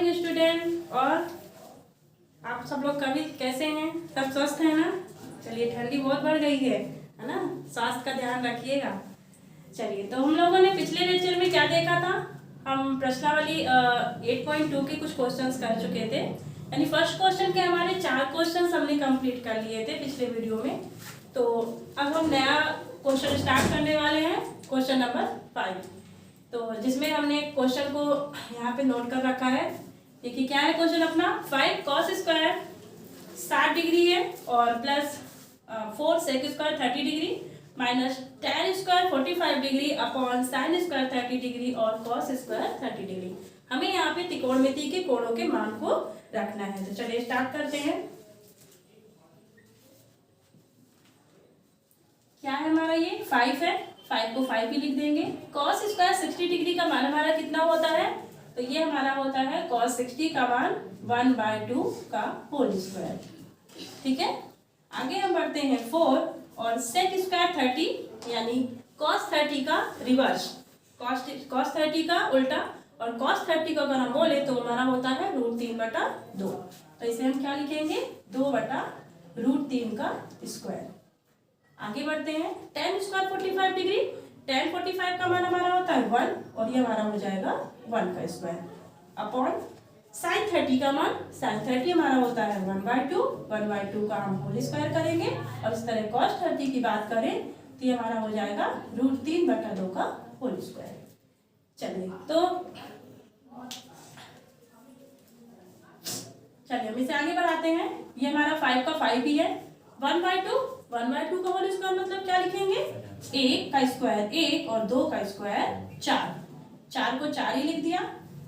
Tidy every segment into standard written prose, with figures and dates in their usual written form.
Morning student. और आप सब लोग कभी कैसे हैं? सब स्वस्थ हैं ना? चलिए, ठंडी बहुत बढ़ गई है ना? स्वास्थ्य का ध्यान रखिएगा। चलिए, तो हम लोगों ने पिछले लेक्चर में क्या देखा था? हम प्रश्नावली 8.2 के कुछ क्वेश्चंस कर चुके थे। यानी फर्स्ट क्वेश्चन के हमारे 4 क्वेश्चंस हमने कंप्लीट कर लिए थे पिछले वीडियो में। तो अब हम नया क्वेश्चन स्टार्ट करने वाले हैं, क्वेश्चन नंबर 5। तो जिसमें हमने क्वेश्चन को यहाँ पे नोट कर रखा है। देखिए क्या है क्वेश्चन अपना। 5 cos स्क्वायर 60 डिग्री है और plus 4 sec square 30 degree minus tan square 45 degree upon sin square 30 degree और cos स्क्वायर 30 डिग्री। हमें यहाँ पे त्रिकोणमिति के कोणों के मान को रखना है। तो चलिए स्टार्ट करते हैं। क्या है हमारा ये 5 है, 5 को 5 ही लिख देंगे। cos स्क्वायर 60 डिग्री का मान हमारा कितना होता है? तो ये हमारा होता है cos 60 का मान 1/2 का होल स्क्वायर। ठीक है, आगे हम बढ़ते हैं 4 और sec स्क्वायर 30 यानी cos 30 का रिवर्स, cos 30 का उल्टा। और cos 30 को अगर हम बोले तो हमारा होता है √3/2। तो इसे हम क्या लिखेंगे? 2/√3 का स्क्वायर। आगे बढ़ते हैं tan स्क्वायर 45 डिग्री, tan 45 का मान हमारा होता है 1 और ये हमारा हो जाएगा 1 का स्क्वायर अपॉन sin 30 का मान, sin 30 हमारा होता है 1/2 का हम होल स्क्वायर करेंगे। और इस तरह cos 30 की बात करें तो ये हमारा हो जाएगा √3/2 का होल स्क्वायर। चलिए हम इसे आगे बढ़ाते हैं। ये हमारा 5 का 5 ही है। 1/2 का होल स्क्वायर मतलब क्या लिखेंगे? 1 का स्क्वायर 1 और 2 का स्क्वायर 4। 4 को 4 ही लिख दिया।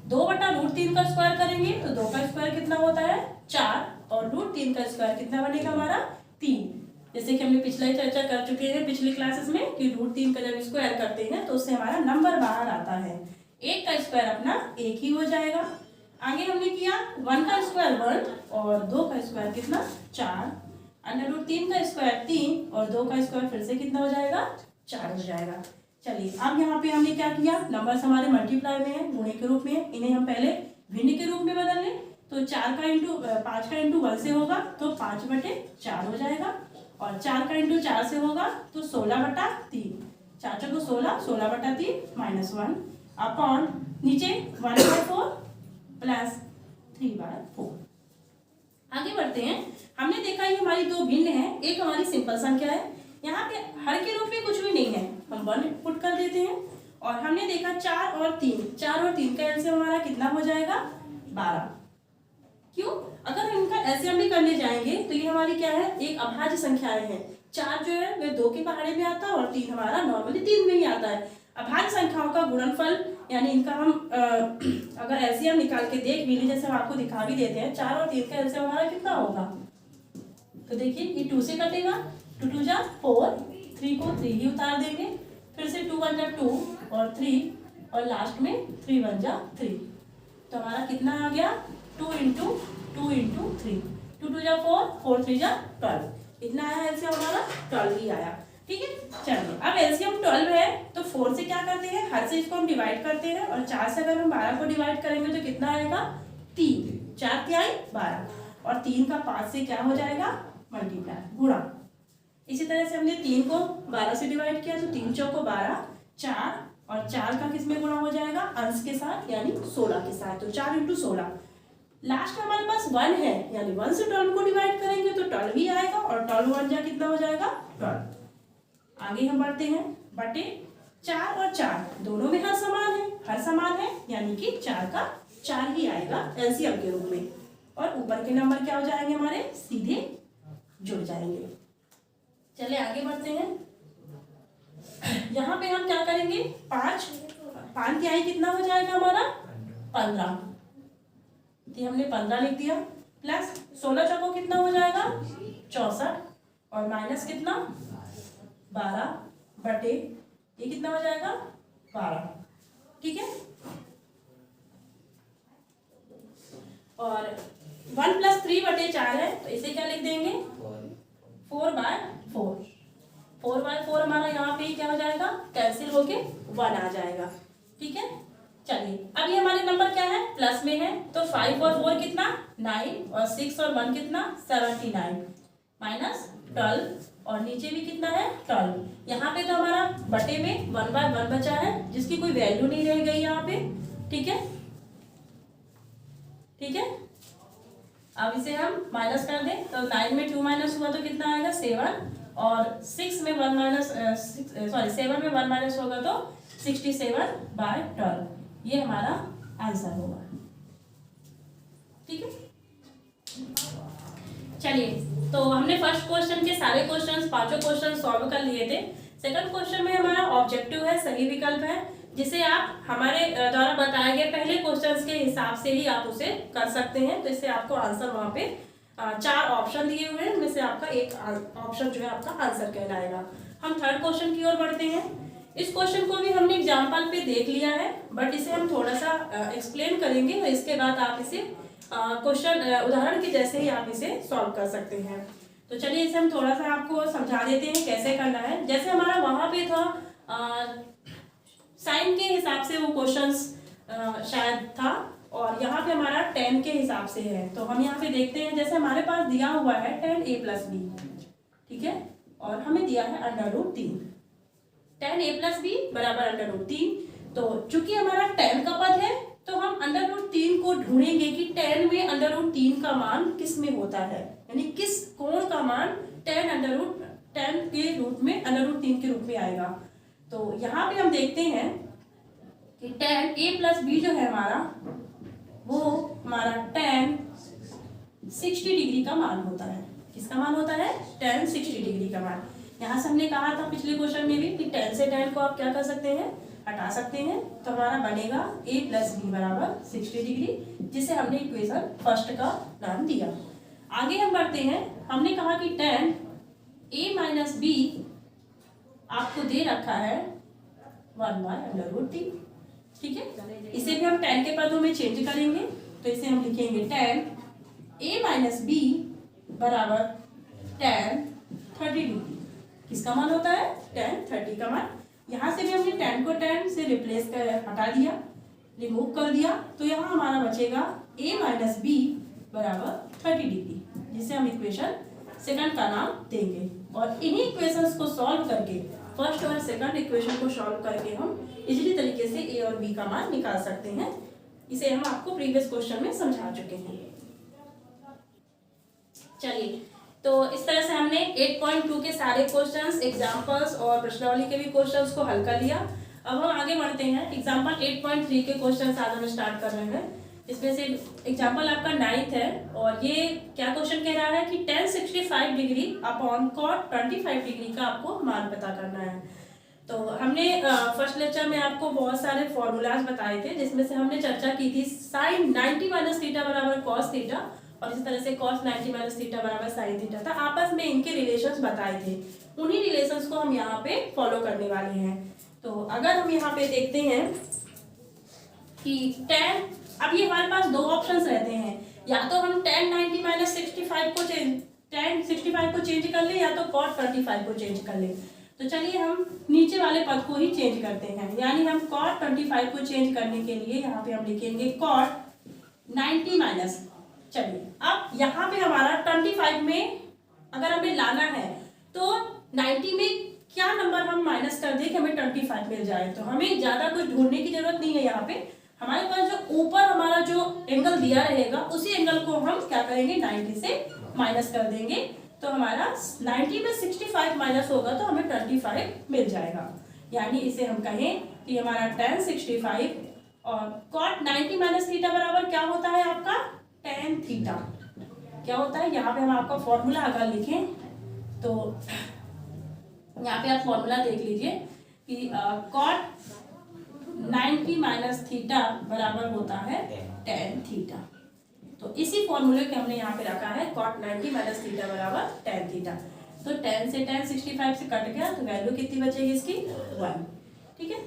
2/√3 का स्क्वायर करेंगे तो 2 का स्क्वायर कितना होता है? 4 और √3 का स्क्वायर कितना बनेगा हमारा? 3। जैसे कि हमने पिछला ही चर्चा कर चुके हैं पिछली क्लासेस में कि √3 का जब स्क्वायर करते हैं तो उससे हमारा नंबर बाहर आता है। 1 का स्क्वायर अपना 1 ही हो जाएगा। आगे हमने किया 1 का स्क्वायर 1 और 2 का स्क्वायर कितना? 4। √3 का स्क्वायर 3 और 2 का स्क्वायर फिर से कितना हो जाएगा? 4 हो जाएगा। चलिए अब यहाँ पे हमने क्या किया? नंबर्स हमारे मल्टीप्लाई में है, गुणे के रूप में। इन्हें हम पहले भिन्न के रूप में बदल लें। तो 5 का इंटू 1 से होगा तो 5/4 हो जाएगा। और 4 का इंटू 4 से होगा तो 16/3। 4 को 16, 16/3 -1 अपॉन नीचे 1/4 प्लस 3/4। आगे बढ़ते हैं। हमने देखा ये हमारी दो भिन्न है, एक हमारी सिंपल संख्या है। यहाँ पे हर के रूप में कुछ भी नहीं है, हम 1 पुट कर देते हैं। और हमने देखा 4 और 3 का एलसीएम हमारा कितना हो जाएगा? 12। क्यों? अगर इनका एलसीएम भी करने जाएंगे तो ये हमारी क्या है? एक अभाज्य संख्याएं हैं। 4 जो है वह 2 के पहाड़े में आता है और 3 हमारा नॉर्मली 3 में ही आता है। अभाज्य संख्याओं का गुणनफल यानी इनका हम अगर एलसीएम निकाल के देख भी ली, जैसे हम आपको दिखा भी देते हैं, 4 और 3 का एलसीएम हमारा कितना होगा? तो देखिए ये 2 से कटेगा, 2 2 जा 4, 3 को 3 ही उतार देंगे, फिर से 2 1 जा 2 और 3 और लास्ट में 3 1 जा 3। तो हमारा कितना आ गया? 2 × 2 × 3, 2 2 जा 4, 4 3 जा 12। इतना आया एलसीएम हमारा 12 ही आया। ठीक है, चलिए अब एलसीएम 12 है तो 4 से क्या करते हैं? हर से इसको हम डिवाइड करते हैं और 4 से अगर हम 12 को डिवाइड करेंगे तो कितना आएगा? 3। 4 क्या है? 12 और 3 का 5 से क्या हो जाएगा? मल्टीप्लाई, गुणा। इसी तरह से हमने 3 को 12 से डिवाइड किया तो 3 चौको 12, 4 और 4 का किस में गुणा हो जाएगा? अंश के साथ यानी 16 के साथ। तो 4 × 16। लास्ट में हमारे पास 1 है यानी 1 से 12 को डिवाइड करेंगे तो 12 ही आएगा और 12 1 जा कितना हो जाएगा? 12। आगे हम बढ़ते हैं। बटे 4 और 4 दोनों में हर समान है यानी कि 4 का 4 ही आएगा एलसीएम के रूप में। और ऊपर के नंबर क्या हो जाएंगे? हमारे सीधे जुड़ जाएंगे। चलिए आगे बढ़ते हैं। यहाँ पे हम क्या करेंगे? 5 की आई कितना हो जाएगा हमारा? 15। तो हमने 15 लिख दिया प्लस 16 चौको कितना हो जाएगा? 64 और माइनस कितना? 12 बटे ये कितना हो जाएगा? 12। ठीक है, और 1 + 3/4 है तो इसे क्या लिख देंगे? 4/4। 4/4 हमारा यहाँ पे क्या हो जाएगा? कैंसिल होके 1 आ जाएगा। ठीक है, चलिए अब ये हमारे नंबर क्या है? प्लस में है, तो 5 और 4 कितना 9 और 6 और 1 कितना 79 माइनस 12 और नीचे भी कितना है 12। यहाँ पे तो हमारा बटे में 1/1 बचा है जिसकी कोई वैल्यू नहीं रह गई यहाँ पे। ठीक है, ठीक है। अब इसे हम माइनस कर दें तो 9 में 2 माइनस हुआ तो कितना आएगा 7 और 6 में 1 माइनस 7 में 1 माइनस होगा तो 67/12 ये हमारा आंसर होगा। ठीक है, चलिए तो हमने फर्स्ट क्वेश्चन के सारे क्वेश्चंस पांचों क्वेश्चन सॉल्व कर लिए थे। सेकंड क्वेश्चन में हमारा ऑब्जेक्टिव है सही विकल्प है, जिसे आप हमारे द्वारा बताए गए पहले क्वेश्चंस के हिसाब से ही आप उसे कर सकते हैं। तो इससे आपको आंसर वहां पे 4 ऑप्शन दिए हुए हैं, उनमें से आपका एक ऑप्शन जो है आपका आंसर कहलाएगा। हम थर्ड क्वेश्चन की ओर बढ़ते हैं। इस क्वेश्चन को भी हमने एग्जाम्पल पे देख लिया है, बट इसे हम थोड़ा सा एक्सप्लेन करेंगे और इसके बाद आप इसे क्वेश्चन उदाहरण के जैसे ही आप इसे सॉल्व कर सकते हैं। तो चलिए इसे हम थोड़ा सा आपको समझा देते हैं कैसे करना है। जैसे हमारा वहां पे था साइन के हिसाब से वो क्वेश्चंस शायद था, और यहाँ पे हमारा tan के हिसाब से है। तो हम यहाँ पे देखते हैं, जैसे हमारे पास दिया हुआ है tan a + b, ठीक है, और हमें दिया है √3। tan a + b = √3। तो चूंकि हमारा tan का पद है तो हम √3 को ढूंढेंगे कि tan में √3 का मान किस में होता है, यानी किस कोण का मान tan के रूप में √3 के रूप में आएगा। तो यहाँ पे हम देखते हैं कि tan a + b जो है हमारा वो हमारा tan 60 डिग्री का मान होता है। किसका मान होता है tan 60 डिग्री का मान। यहाँ से हमने कहा था पिछले क्वेश्चन में भी कि tan से tan को आप क्या कर सकते हैं हटा सकते हैं। तो हमारा बनेगा a + b = 60 डिग्री, जिसे हमने इक्वेशन फर्स्ट का नाम दिया। आगे हम बढ़ते हैं। हमने कहा कि tan a - b आपको दे रखा है 1/√3। ठीक है, इसे भी हम tan के पदों में चेंज करेंगे। तो इसे हम लिखेंगे tan a - b = tan 30 degree. किसका मान होता है tan 30 का मान। यहाँ से भी हमने tan को tan से रिप्लेस कर हटा दिया, रिमूव कर दिया। तो यहाँ हमारा बचेगा a - b = 30 डिग्री, जिसे हम इक्वेशन सेकंड का नाम देंगे। और इन्हीं इक्वेशंस को सॉल्व करके फर्स्ट और सेकंड इक्वेशन को सॉल्व करके हम इजीली तरीके से a और b का मान निकाल सकते हैं। इसे हम आपको प्रीवियस क्वेश्चन में समझा चुके हैं। चलिए, तो इस तरह से हमने 8.2 के सारे क्वेश्चंस, एग्जांपल्स और प्रश्नावली के भी क्वेश्चंस को हल कर लिया। अब हम आगे बढ़ते हैं। एग्जांपल 8.3 के क्वेश्चंस आज हम स्टार्ट कर रहे हैं। इसमें से एग्जांपल आपका 9th है, और ये क्या क्वेश्चन कह रहा है कि tan 65 degree upon cot 25 degree का आपको मान पता करना है। तो हमने फर्स्ट लेक्चर में आपको बहुत सारे फॉर्मूलाज बताए थे, जिसमें से हमने चर्चा की थी sin 90 - θ = cos θ, और इस तरह से cos 90 - θ = sin θ था। आपस में इनके रिलेशंस बताए थे, उन्हीं रिलेशंस को हम यहाँ पे फॉलो करने वाले हैं। तो अगर हम यहाँ पे देखते हैं कि tan, अब ये हमारे पास दो ऑप्शंस रहते हैं, या तो हम tan 90 - 65 को tan 65 को चेंज कर ले, या तो cot 25 को चेंज कर ले। तो चलिए हम नीचे वाले पद को ही चेंज करते हैं, यानी हम cot 25 को चेंज करने के लिए यहाँ पे हम लिखेंगे cot 90 चलिए अब यहाँ पे हमारा 25 में अगर हमें लाना है तो 90 में क्या नंबर हम माइनस कर दें कि हमें 25 मिल जाए। तो हमें ज्यादा कुछ ढूंढने की जरूरत नहीं है। यहाँ पे हमारे पास जो ऊपर हमारा जो एंगल दिया रहेगा उसी एंगल को हम क्या करेंगे 90 से माइनस कर देंगे। तो हमारा 90 में 65 माइनस होगा तो हमें 25 मिल जाएगा। यानी इसे हम कहें कि हमारा tan 65 और cot 90 - θ बराबर क्या होता है आपका tan थीटा। क्या होता है, यहाँ पे हम आपका फॉर्मूला अगर लिखें तो यहाँ पे आप फॉर्मूला देख लीजिए कि cot 90 - θ बराबर होता है tan थीटा। तो इसी फॉर्मूले के हमने यहाँ पे रखा है cot 90 - θ बराबर tan थीटा। तो tan से tan 65 से कट गया तो वैल्यू कितनी बचेगी इसकी 1। ठीक है,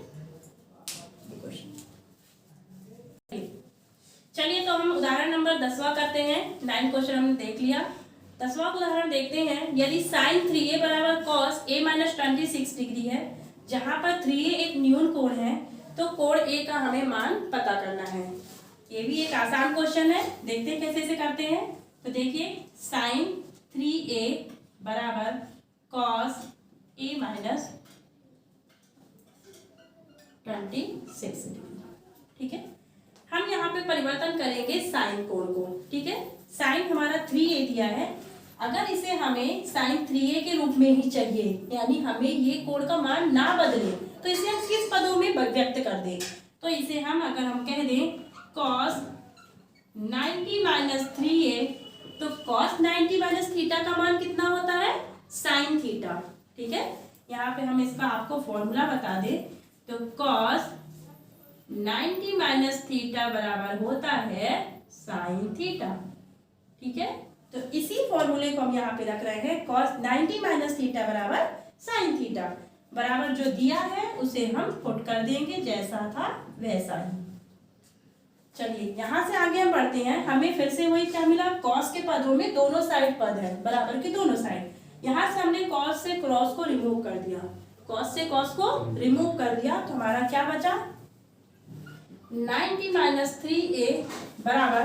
चलिए तो हम उदाहरण नंबर 10वां करते हैं। 9 क्वेश्चन हमने देख लिया। 10वां उदाहरण देखते हैं। यदि sin 3a बराबर cos a - 26 डिग्री है, जहां पर 3a एक न्यून कोण है, तो कोण a का हमें मान पता करना है। ये भी एक आसान क्वेश्चन है, देखते हैं कैसे इसे करते हैं। तो देखिए साइन 3a बराबर कॉस a माइनस 26 डिग्री। ठीक है, हम यहाँ पे परिवर्तन करेंगे साइन कोण को। ठीक है, साइन हमारा 3a दिया है, अगर इसे हमें साइन 3a के रूप में ही चाहिए, यानी हमें ये कोण का मान ना बदले, तो इसे हम किस पदों में व्यक्त कर दें। तो इसे हम अगर हम कह दें cos 90 माइनस 3a, तो cos 90 माइनस थीटा का मान कितना होता है, साइन थीटा। ठीक है, यहाँ पे हम इसका आपको फॉर्मूला बता दें, तो cos 90 माइनस थीटा बराबर होता है साइन थीटा। ठीक है, तो इसी फॉर्मूले को हम यहाँ पे रख रहे हैं, cos 90 माइनस थीटा बराबर साइन थीटा, बराबर जो दिया है उसे हम पुट कर देंगे जैसा था वैसा ही। चलिए यहाँ से आगे हम बढ़ते हैं, हमें फिर से वही क्या मिला, cos के पदों में दोनों साइड पद है, बराबर के दोनों साइड। यहाँ से हमने cos से क्रॉस को रिमूव कर दिया, cos से cos को रिमूव कर दिया, तो हमारा क्या बचा, 90 माइनस 3a बराबर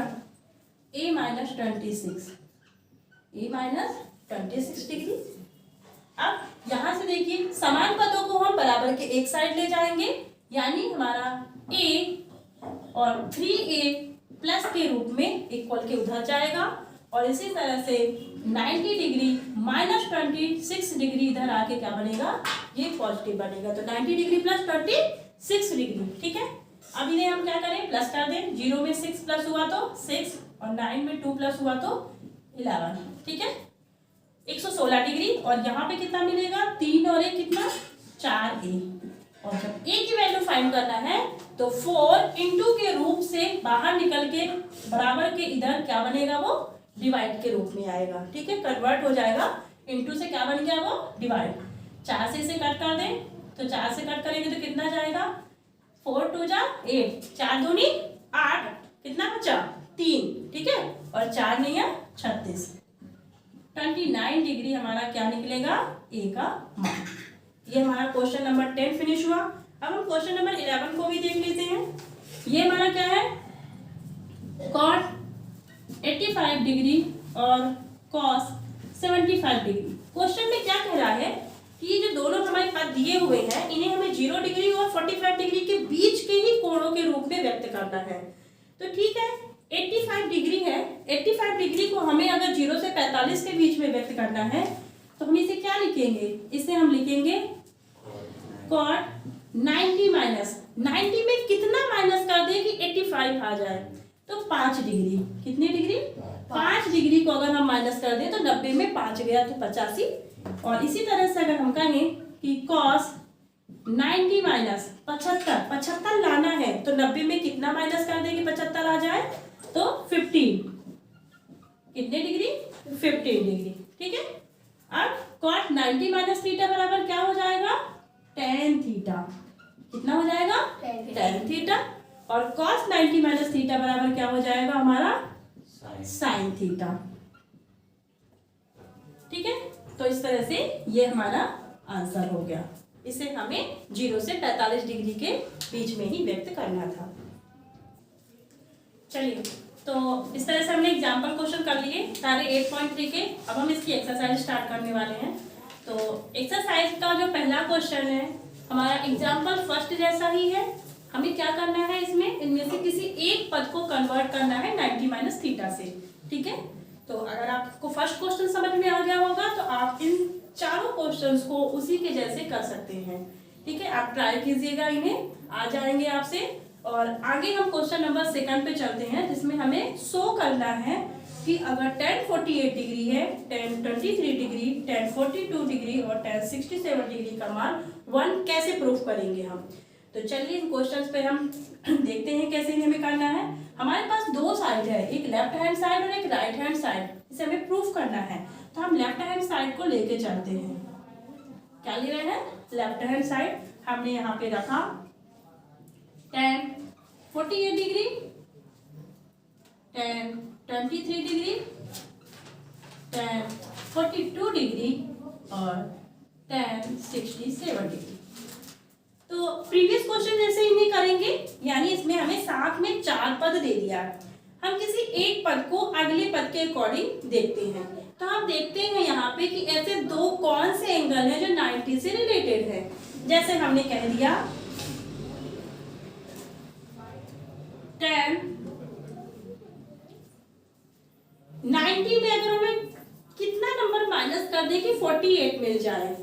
a minus 26, a minus 26 degree. अब यहाँ से देखिए समान पदों को हम बराबर के एक साइड ले जाएंगे, यानी हमारा a और 3a प्लस के रूप में इक्वल के उधर जाएगा, और इसी तरह से 90 डिग्री माइनस 26 डिग्री इधर आके क्या बनेगा, ये पॉजिटिव बनेगा, तो 90 डिग्री प्लस 26 डिग्री। ठीक है, अब इन्हें हम क्या करें, प्लस कर दें, 0 में 6 प्लस हुआ तो 6, और 9 में 2 प्लस हुआ तो 11। ठीक है, 116 डिग्री, और यहाँ पे कितना मिलेगा, 3 और 1 कितना, 4a, और जब a की वैल्यू फाइंड करना है तो 4 इंटू के रूप से बाहर निकल के बराबर के इधर क्या बनेगा, वो डिवाइड के रूप में आएगा। ठीक है, कन्वर्ट हो जाएगा, इंटू से क्या बन गया, वो डिवाइड। 4 से इसे कट कर दें, तो 4 से कट करेंगे तो कितना जाएगा, 4 2 जा 8, 4 दूनी 8, कितना बचा, 3। ठीक है, और 4 नहीं है 36, 29 डिग्री हमारा क्या निकलेगा, ए का मान। ये हमारा क्वेश्चन नंबर 10 फिनिश हुआ। अब हम क्वेश्चन नंबर 11 को भी देख लेते हैं। ये हमारा क्या है, cot 85 डिग्री और cos 75 डिग्री। क्वेश्चन में क्या कह रहा है कि ये जो दोनों हमारे पद दिए हुए हैं, इन्हें हमें 0 डिग्री और 45 डिग्री के बीच के ही कोणों के रूप में व्यक्त करना है। तो ठीक है, 85 डिग्री है, 85 डिग्री को हमें अगर 0 से 45 के बीच में व्यक्त करना है, तो हम इसे क्या लिखेंगे, इसे हम लिखेंगे cot 90 माइनस 90 में कितना माइनस कर दे कि 85 आ जाए, तो 5 डिग्री, कितनी डिग्री, 5 डिग्री को अगर हम माइनस कर दें तो 90 में 5 गया तो 85। और इसी तरह से अगर हम कहें कि cos 90 माइनस 75 लाना है, तो 90 में कितना माइनस कर दे कि 75 आ जाए, तो 15, कितने डिग्री, 15 डिग्री। ठीक है, अब cot 90 माइनस थीटा बराबर क्या हो जाएगा, tan थीटा, कितना हो जाएगा, tan थीटा, और cos 90 माइनस थीटा बराबर क्या हो जाएगा हमारा, sin थीटा। ठीक है, तो इस तरह से ये हमारा आंसर हो गया। इसे हमें 0 से 45 डिग्री के बीच में ही व्यक्त करना था। चलिए, तो इस तरह से हमने एग्जाम्पल क्वेश्चन कर लिए सारे 8.3 के। अब हम इसकी एक्सरसाइज स्टार्ट करने वाले हैं। तो एक्सरसाइज का जो पहला क्वेश्चन है हमारा एग्जाम्पल फर्स्ट जैसा ही है। हमें क्या करना है, इसमें इनमें से किसी एक पद को कन्वर्ट करना है 90 माइनस थीटा से। ठीक है, तो अगर आपको फर्स्ट क्वेश्चन समझ में आ गया होगा तो आप इन चारों क्वेश्चंस को उसी के जैसे कर सकते हैं। ठीक है, आप ट्राई कीजिएगा, इन्हें आ जाएंगे आपसे। और आगे हम क्वेश्चन नंबर 2 पे चलते हैं, जिसमें हमें शो करना है कि अगर tan 48 डिग्री है, tan 23 डिग्री, tan 42 डिग्री और tan 67 डिग्री का मान 1 कैसे प्रूफ करेंगे हम। तो चलिए इन क्वेश्चंस पे हम देखते हैं कैसे इन्हें हमें करना है। हमारे पास दो साइड है, एक लेफ्ट हैंड साइड और एक राइट हैंड साइड, इसे हमें प्रूफ करना है। तो हम लेफ्ट हैंड साइड को लेके चलते हैं। क्या ले रहे हैं, लेफ्ट हैंड साइड। हमने यहाँ पे रखा tan 48 degree, tan 23 degree, tan 42 degree और tan 67 डिग्री। तो प्रीवियस क्वेश्चन जैसे ही नहीं करेंगे, यानी इसमें हमें साथ में 4 पद दे दिया है, हम किसी एक पद को अगले पद के अकॉर्डिंग देखते हैं। तो हम देखते हैं यहाँ पे कि ऐसे दो कौन से एंगल हैं जो 90 से रिलेटेड है। जैसे हमने कह दिया tan 90 में अगर हमें कितना नंबर माइनस कर दे कि 48 मिल जाए,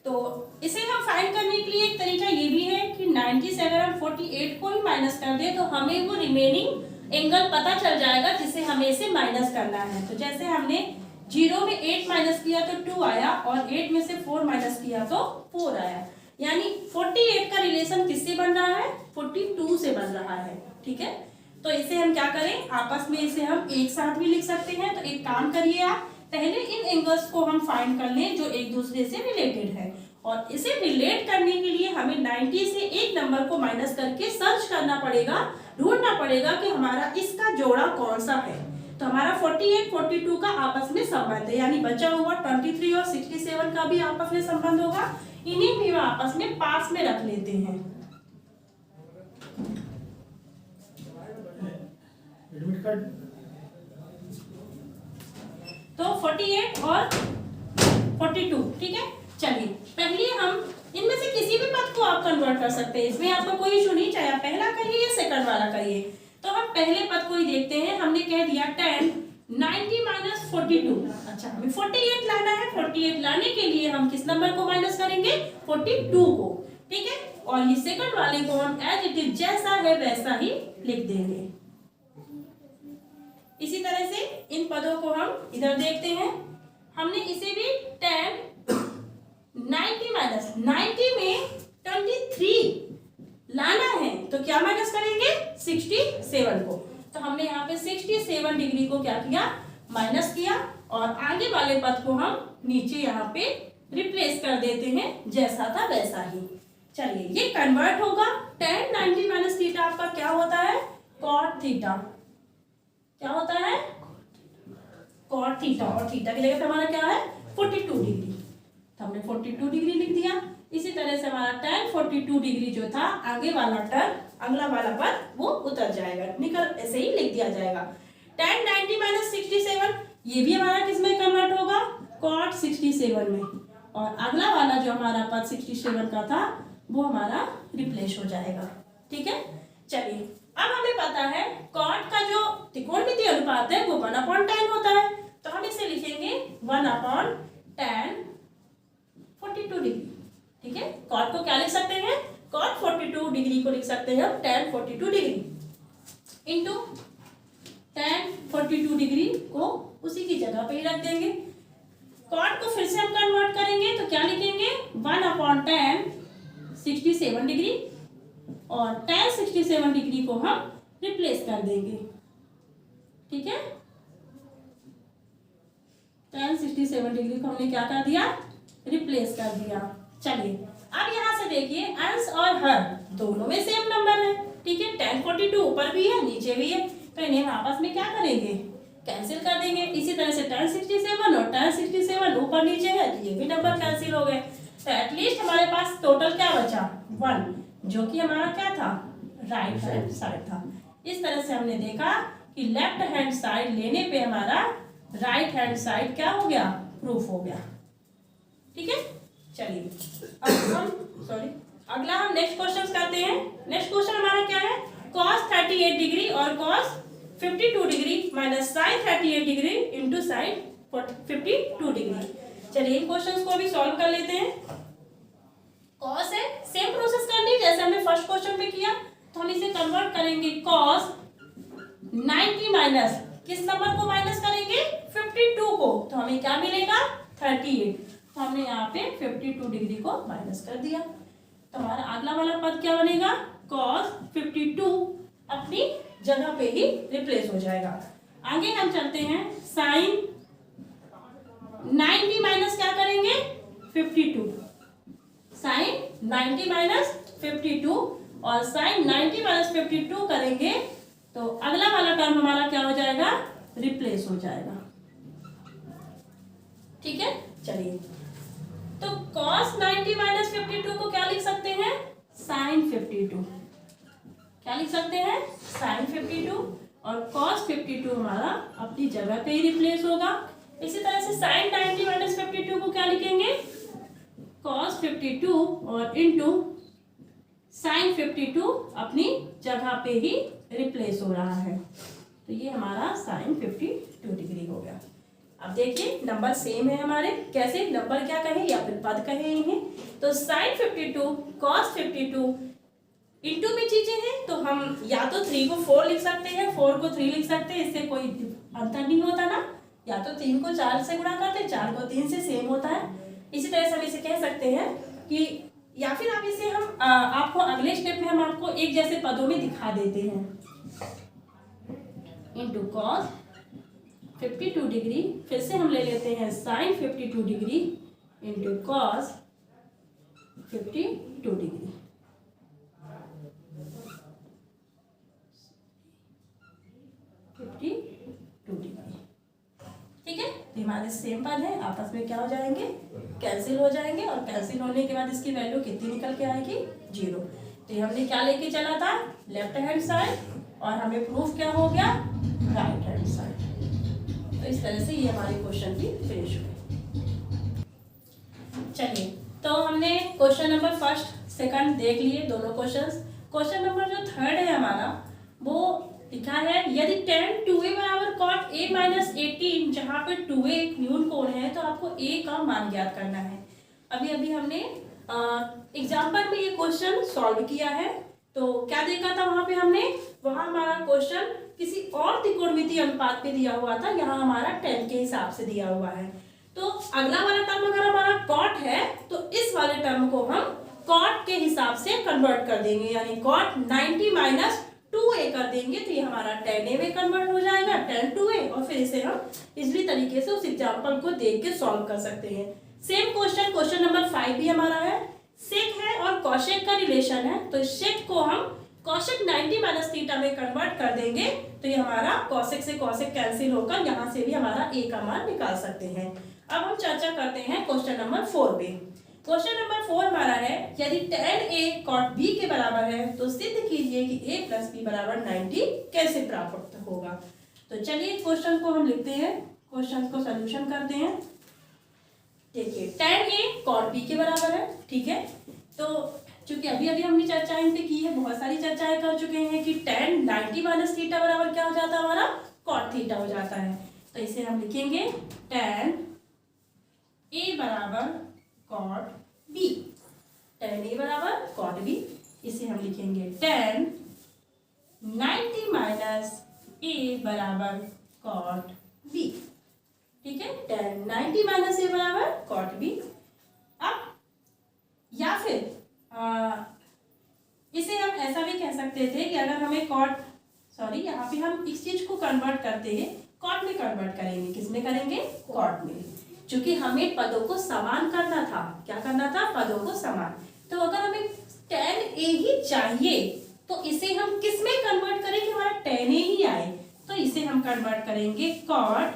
तो इसे हम फाइंड करने के लिए एक तरीका ये भी है कि 90 से अगर हम 48 को ही माइनस कर दे तो हमें वो रिमेनिंग एंगल पता चल जाएगा जिसे हमें इसे माइनस करना है। तो जैसे हमने 0 में 8 माइनस किया तो 2 आया, और 8 में से 4 माइनस किया तो 4 आया, यानी 48 का रिलेशन किससे बन रहा है, 42 से बन रहा है। ठीक है, तो इसे हम क्या करें, आपस में इसे हम एक साथ भी लिख सकते हैं। तो एक काम करिए, आप पहले इन एंगल्स को हम फाइंड कर लें जो एक दूसरे से रिलेटेड है, और इसे रिलेट करने के लिए हमें 90 से एक नंबर को माइनस करके सर्च करना पड़ेगा, ढूंढना पड़ेगा कि हमारा इसका जोड़ा कौन सा है। तो हमारा 48 42 का आपस में संबंध है, यानी बचा हुआ 23 और 67 का भी आपस में संबंध होगा। इन्हीं भी आपस में पास में रख लेते हैं। तो 48 और 42, ठीक है। चलिए पहले हम इनमें से किसी भी पद को आप कन्वर्ट कर सकते हैं, इसमें आपका कोई इशू नहीं, चाहे आप पहला करिए या सेकंड वाला करिए। तो हम पहले पद को ही देखते हैं। हमने कह दिया tan 90 माइनस 42। अच्छा, हमें 48 लाना है। 48 लाने के लिए हम किस नंबर को माइनस करेंगे, 42 को। ठीक है, और ये सेकंड वाले को हम एज इट इज जैसा है वैसा ही लिख देंगे। इसी तरह से इन पदों को हम इधर देखते हैं। हमने इसे भी tan 90 माइनस 90 में 23 लाना है, तो क्या माइनस करेंगे, 67 को। तो हमने यहाँ पे 67 डिग्री को क्या किया, माइनस किया, और आगे वाले पद को हम नीचे यहाँ पे रिप्लेस कर देते हैं, जैसा था वैसा ही। चलिए ये कन्वर्ट होगा। tan 90 माइनस थीटा आपका क्या होता है, cot थीटा। क्या होता है, cot थीटा, और थीटा की जगह पे हमारा क्या है, 42 डिग्री। तो हमने 42 डिग्री लिख दिया। इसी तरह से हमारा tan 42 डिग्री जो था, आगे वाला टर्म, अगला वाला पद वो उतर जाएगा, निकल ऐसे ही लिख दिया जाएगा। tan 90 माइनस 67, ये भी हमारा किस में कन्वर्ट होगा, cot 67 में, और अगला वाला जो हमारा पद 67 का था वो हमारा रिप्लेस हो जाएगा। ठीक है, चलिए अब हमें पता है cot का जो त्रिकोणमितीय अनुपात है वो 1/tan होता है। तो हम इसे लिखेंगे 1/tan 42 डिग्री। ठीक है, cot को क्या लिख सकते हैं, cot 42 डिग्री को लिख सकते हैं हम tan 42 degree into tan 42 degree को उसी की जगह पे ही रख देंगे। cot को फिर से हम कन्वर्ट करेंगे तो क्या लिखेंगे, 1/tan 67 डिग्री, और tan 67 डिग्री को हम रिप्लेस कर देंगे। ठीक है, tan 67 डिग्री को हमने क्या कर दिया, रिप्लेस कर दिया। चलिए अब यहाँ से देखिए, अंश और हर दोनों में सेम नंबर है। ठीक है, tan 42 ऊपर भी है नीचे भी है, तो इन्हें हम आपस में क्या करेंगे, कैंसिल कर देंगे। इसी तरह से tan 67 और tan 67 ऊपर नीचे है, तो ये भी नंबर कैंसिल हो गए। तो एटलीस्ट हमारे पास टोटल क्या बचा, 1, जो कि हमारा क्या था, राइट हैंड साइड था। इस तरह से हमने देखा कि लेफ्ट हैंड साइड लेने पे हमारा राइट हैंड साइड क्या हो गया, प्रूफ हो गया। ठीक है, चलिए अब हम अगला हम नेक्स्ट क्वेश्चन करते हैं। नेक्स्ट क्वेश्चन हमारा क्या है, cos 38 डिग्री और cos 52 degree minus sin 38 degree into sin 52 degree. चलिए इन क्वेश्चंस को अभी सॉल्व कर लेते हैं। cos है, सेम प्रोसेस करनी है जैसे हमने फर्स्ट क्वेश्चन पे किया, तो हम इसे कन्वर्ट करेंगे cos 90 माइनस किस नंबर को माइनस करेंगे, 52 को, तो हमें क्या मिलेगा, 38। तो हमने यहाँ पे 52 डिग्री को माइनस कर दिया। तो हमारा अगला वाला पद क्या बनेगा, cos 52 अपनी जगह पे ही रिप्लेस हो जाएगा। आगे हम चलते हैं, sin 90 माइनस क्या करेंगे, 52, sin 90 माइनस 52, और sin 90 माइनस 52 करेंगे तो अगला वाला टर्म हमारा क्या हो जाएगा, रिप्लेस हो जाएगा। ठीक है, चलिए तो cos 90 माइनस 52 को क्या लिख सकते हैं, साइन 52। क्या लिख सकते हैं? साइन 52 और कॉस 52 हमारा अपनी जगह पे ही रिप्लेस होगा। इसी तरह से साइन 90 माइनस 52 को क्या लिखेंगे? कॉस 52 और इनटू साइन 52 अपनी जगह पे ही रिप्लेस हो रहा है, तो ये हमारा साइन 52 डिग्री हो गया। अब देखिए नंबर सेम है हमारे, कैसे नंबर क्या कहें या फिर पद कहें इन्हें, तो साइन 52 कॉस 52 इंटू में चीजें हैं तो हम या तो 3 को 4 लिख सकते हैं, 4 को 3 लिख सकते हैं, इससे कोई अंतर नहीं होता ना। या तो 3 को 4 से गुणा करते हैं, 4 को 3 से, सेम होता है। इसी तरह से हम इसे कह सकते हैं कि, या फिर आप इसे हम आपको अगले स्टेप में हम आपको एक जैसे पदों में दिखा देते हैं। इंटू कॉस 52 डिग्री, फिर से हम ले लेते हैं sine 52 degree into cos 52 degree. ठीक है, तो हमारे सेम पद है, आपस में क्या हो जाएंगे? कैंसिल हो जाएंगे, और कैंसिल होने के बाद इसकी वैल्यू कितनी निकल के आएगी? 0। तो हमने क्या लेके चला था? लेफ्ट हैंड साइड, और हमें प्रूफ क्या हो गया? Right hand side. तो इस तरह से ये हमारे क्वेश्चन भी फिनिश हुए। चलिए, तो हमने क्वेश्चन नंबर फर्स्ट सेकंड देख लिए दोनों क्वेश्चंस। क्वेश्चन नंबर जो थर्ड है हमारा, वो लिखा है यदि tan 2a बराबर cot a माइनस 18, जहाँ पे 2a एक न्यून कोण है तो आपको a का मान ज्ञात करना है। अभी अभी हमने एग्जाम्पल में ये क्वेश्चन सॉल्व किया है। तो क्या देखा था वहां पे हमने? वहां हमारा क्वेश्चन किसी और त्रिकोणमितीय अनुपात पे दिया हुआ था, यहाँ हमारा tan के हिसाब से दिया हुआ है। तो अगला वाला टर्म अगर हमारा cot है तो इस वाले टर्म को हम cot के हिसाब से कन्वर्ट कर देंगे, यानी cot 90 माइनस 2a कर देंगे, तो ये हमारा tan a में कन्वर्ट हो जाएगा, tan 2a, और फिर इसे हम इजली तरीके से उस एग्जांपल को देख के सॉल्व कर सकते हैं। सेम क्वेश्चन नंबर 5 भी हमारा है। सेक है और कॉशेक का रिलेशन है, तो सेक को हम कॉशेक 90 माइनस थीटा में कन्वर्ट कर देंगे, तो ये हमारा कॉशेक से कॉशेक कैंसिल होकर यहाँ से भी हमारा a का मान निकाल सकते हैं। अब हम चर्चा करते हैं क्वेश्चन नंबर 4 पे। क्वेश्चन नंबर 4 हमारा है यदि tan a cot b के बराबर है तो सिद्ध कीजिए कि a प्लस b बराबर 90 कैसे प्राप्त होगा। तो चलिए क्वेश्चन को हम लिखते हैं, क्वेश्चन को सॉल्यूशन करते हैं। देखिए tan a cot b के बराबर है, ठीक है। तो चूंकि अभी अभी हमने चर्चाएं इन पे की है, बहुत सारी चर्चाएं कर चुके हैं कि tan 90 माइनस थीटा बराबर क्या हो जाता है? हमारा cot थीटा हो जाता है। तो इसे हम लिखेंगे tan a बराबर cot b, tan a बराबर cot b, इसे हम लिखेंगे tan 90 माइनस a बराबर cot b, ठीक है। tan 90 माइनस a बराबर cot b। अब या फिर इसे हम ऐसा भी कह सकते थे कि अगर हमें यहाँ पे हम इस चीज को कन्वर्ट करते हैं, cot में कन्वर्ट करेंगे। किसमें करेंगे? cot में, क्योंकि हमें पदों को समान करना था। क्या करना था? पदों को समान। तो अगर हमें tan a ही चाहिए तो इसे हम किस में कन्वर्ट करें कि हमारा tan a ही आए? तो इसे हम कन्वर्ट करेंगे cot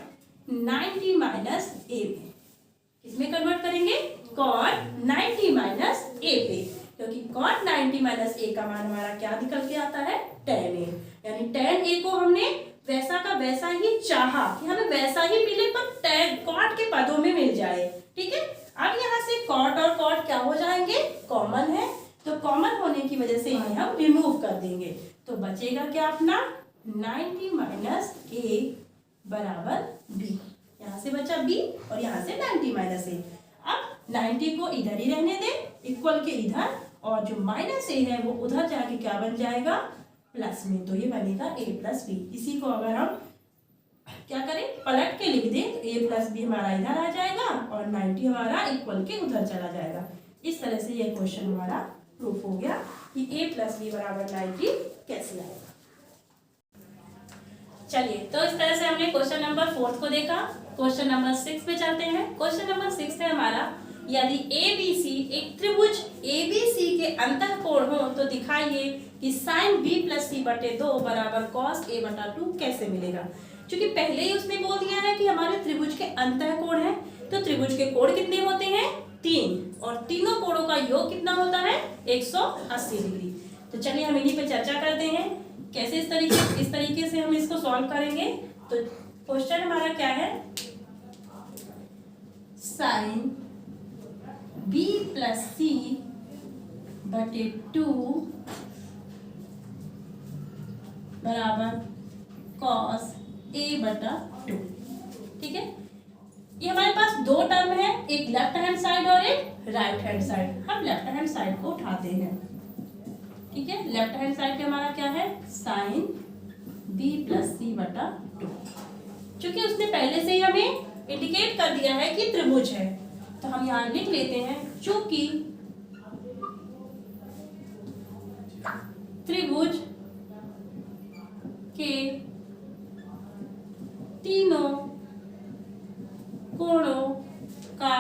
90 माइनस a पे। किसमें कन्वर्ट करेंगे? cot 90 माइनस a पे, क्योंकि cot 90 माइनस a का मान हमारा क्या निकल के आता है? tan a। यानी tan a को हमने वैसा का वैसा ही चाहा कि हमें वैसा ही मिले, पर cot के पदों में मिल जाए, ठीक है। अब यहाँ से cot और cot क्या हो जाएंगे? कॉमन है, तो कॉमन होने की वजह से इन्हें हम रिमूव कर देंगे। तो बचेगा क्या अपना? 90 माइनस a बराबर b। यहाँ से बचा b और यहाँ से 90 माइनस a। अब 90 को इधर ही रहने दें, इक्वल के इधर, और जो माइनस a है वो उधर जाके क्या बन जाएगा? प्लस में। तो ये बनेगा a प्लस बी। इसी को अगर हम क्या करें? पलट के लिख दें तो a प्लस बी हमारा इधर आ जाएगा और 90 हमारा इक्वल के उधर चला जाएगा। इस तरह से ये क्वेश्चन हमारा प्रूफ हो गया कि a प्लस बी बराबर 90 कैसे आएगा। चलिए, तो इस तरह से हमने क्वेश्चन नंबर 4 को देखा। क्वेश्चन नंबर 6 पे चलते हैं। क्वेश्चन नंबर 6 है हमारा यदि ABC एक त्रिभुज ABC के अंतःकोण हो तो दिखाइए कि साइन B प्लस C बटे 2 बराबर cos A बटा 2 कैसे मिलेगा। क्योंकि पहले ही उसने बोल दिया है कि हमारे त्रिभुज के अंतःकोण है, तो त्रिभुज के कोण कितने होते हैं? 3 और तीनों कोणों का योग कितना होता है 180 डिग्री। तो चलिए हम इन्हीं पे चर्चा करते हैं कैसे इस तरीके से हम इसको सॉल्व करेंगे। तो क्वेश्चन हमारा क्या है, साइन b प्लस c बटे 2 बराबर कॉस a बटा 2। ठीक है, ये हमारे पास दो टर्म है, एक लेफ्ट हैंड साइड और एक राइट हैंड साइड। हम लेफ्ट हैंड साइड को उठाते हैं। ठीक है, लेफ्ट हैंड साइड पे हमारा क्या है, साइन b प्लस c बटा 2। चूंकि उसने पहले से ही हमें इंडिकेट कर दिया है कि त्रिभुज है, तो हम यहाँ लिख लेते हैं चूंकि त्रिभुज के तीनों कोणों का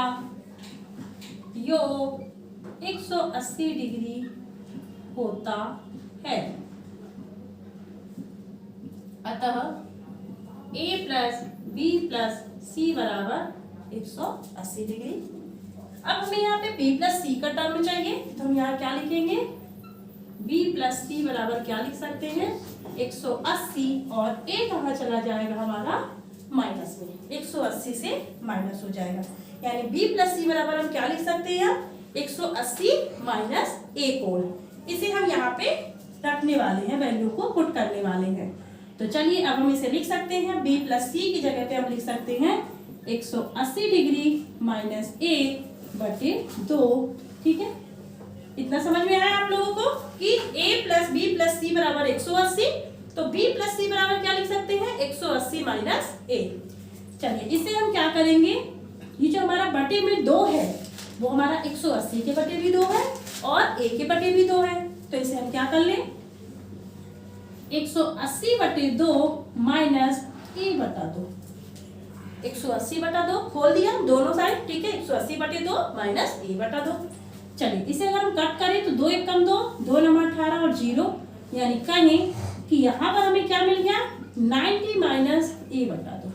योग 180 डिग्री होता है, अतः a plus b plus c बराबर 180 डिग्री। अब हमें यहाँ पे b प्लस c का टर्म चाहिए, तो हम यहाँ क्या लिखेंगे, b प्लस c बराबर क्या लिख सकते हैं 180, और a कहाँ चला जाएगा हमारा माइनस में, 180 से माइनस हो जाएगा, यानी b प्लस c बराबर हम क्या लिख सकते हैं 180 माइनस a कोण। इसे हम यहाँ पे रखने वाले हैं, वैल्यू को पुट करने वाले हैं। तो चलिए अब हम इसे लिख सकते हैं, b प्लस c की जगह पे हम लिख सकते हैं 180 डिग्री माइनस a बटे 2। ठीक है, इतना समझ में आया आप लोगों को कि a plus b plus c बराबर 180, तो b प्लस c बराबर क्या लिख सकते हैं 180 माइनस a। चलिए इसे हम क्या करेंगे, ये जो हमारा बटे में 2 है वो हमारा 180 के बटे भी 2 है और a के बटे भी 2 है, तो इसे हम क्या कर लें 180 बटे 2 माइनस a बटा 2। 180 बटा 2 खोल दिया दोनों साइड। ठीक है, 180 बटे 2 माइनस a बटा 2। चलिए इसे अगर हम कट करें तो 2 1 कम 2, 2 नंबर 18 और 0, यानी कहें कि यहाँ पर हमें क्या मिल गया 90 माइनस a बटा 2।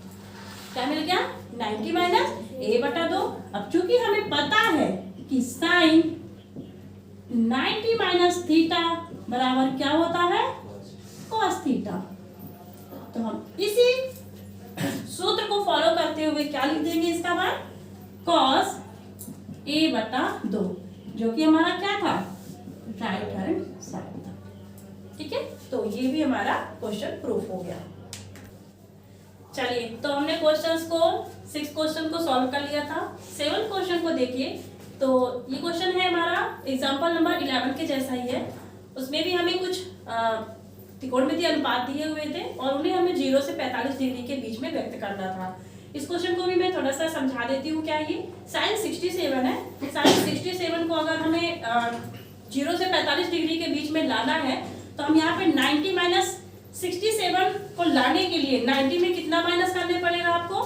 क्या मिल गया 90 माइनस a बटा 2। अब चूंकि हमें पता है कि साइन 90 माइनस थीटा बराबर क्या होता है कॉस थीटा, तो हम इसी सूत्र को फॉलो करते हुए क्या लिख देंगे इसका मान कॉस a बटा 2, जो कि हमारा क्या था राइट हैंड साइड था। ठीक है, तो ये भी हमारा क्वेश्चन प्रूफ हो गया। चलिए तो हमने क्वेश्चंस को 6 क्वेश्चन को सॉल्व कर लिया था। 7 क्वेश्चन को देखिए, तो ये क्वेश्चन है हमारा एग्जांपल नंबर 11 के जैसा ही है। उसमें भी हमें कुछ त्रिकोणमितीय अनुपात दिए हुए थे और उन्हें हमें 0 से 45 डिग्री के बीच में व्यक्त करना था। इस क्वेश्चन को भी मैं थोड़ा सा समझा देती हूँ। क्या ये साइन 67 है, साइन 67 को अगर हमें 0 से 45 डिग्री के बीच में लाना है तो हम यहाँ पे 90 माइनस 67 को लाने के लिए 90 में कितना माइनस करने पड़ेगा आपको।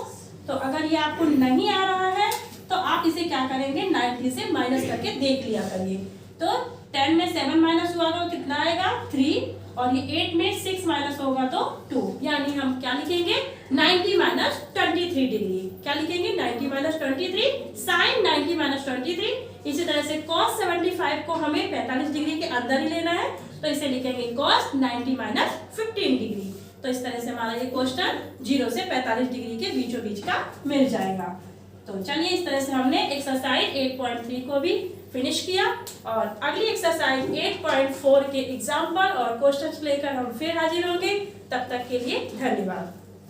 तो अगर ये आपको नहीं आ रहा है तो आप इसे क्या करेंगे 90 से माइनस करके देख लिया करिए। तो 10 में 7 माइनस हुआ तो कितना आएगा 3, और ये 8 में 6 माइनस होगा तो 2, यानी हम क्या लिखेंगे 90 माइनस 23 डिग्री। क्या लिखेंगे 90 माइनस 23, साइन 90 माइनस 23। इसी तरह से cos 75 को हमें 45 डिग्री के अंदर ही लेना है, तो इसे लिखेंगे cos 90 माइनस 15 डिग्री। तो इस तरह से हमारा ये क्वेश्चन 0 से 45 डिग्री के बीचों बीच का मिल जाएगा। तो चलिए इस तरह से हमने एक्सरसाइज 8.3 को भी फिनिश किया, और अगली एक्सरसाइज 8.4 के एग्जाम्पल और क्वेश्चंस लेकर हम फिर हाजिर होंगे। तब तक के लिए धन्यवाद।